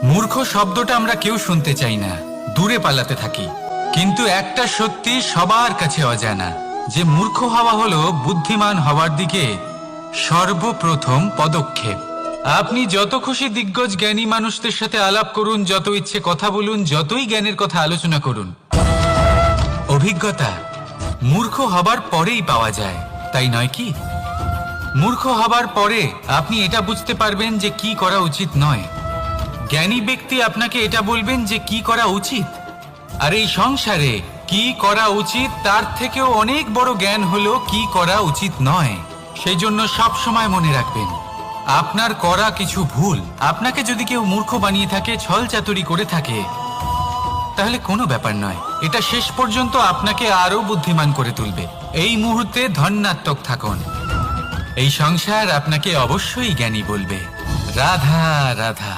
মূর্খ শব্দটা আমরা কেউ শুনতে চাই না, দূরে পালাতে থাকি। কিন্তু একটা সত্যি সবার কাছে অজানা, যে মূর্খ হওয়া হলো বুদ্ধিমান হওয়ার দিকে সর্বপ্রথম পদক্ষেপ। আপনি যত খুশি দিগ্গজ জ্ঞানী মানুষদের সাথে আলাপ করুন, যত ইচ্ছে কথা বলুন, যতই জ্ঞানের কথা আলোচনা করুন, অভিজ্ঞতা মূর্খ হবার পরেই পাওয়া যায়, তাই নয় কি? মূর্খ হবার পরে আপনি এটা বুঝতে পারবেন যে কি করা উচিত নয়। জ্ঞানী ব্যক্তি আপনাকে এটা বলবেন যে কি করা উচিত। আর এই সংসারে কি করা উচিত তার থেকেও অনেক বড় জ্ঞান হলো কি করা উচিত নয়। সেই জন্য সব সময় মনে রাখবেন, আপনার করা কিছু ভুল আপনাকে যদি কেউ মূর্খ বানিয়ে থাকে, ছল চাতুরি করে থাকে, তাহলে কোনো ব্যাপার নয়, এটা শেষ পর্যন্ত আপনাকে আরো বুদ্ধিমান করে তুলবে। এই মুহূর্তে ধন্যাত্মক থাকুন, এই সংসার আপনাকে অবশ্যই জ্ঞানী বলবে। রাধা রাধা।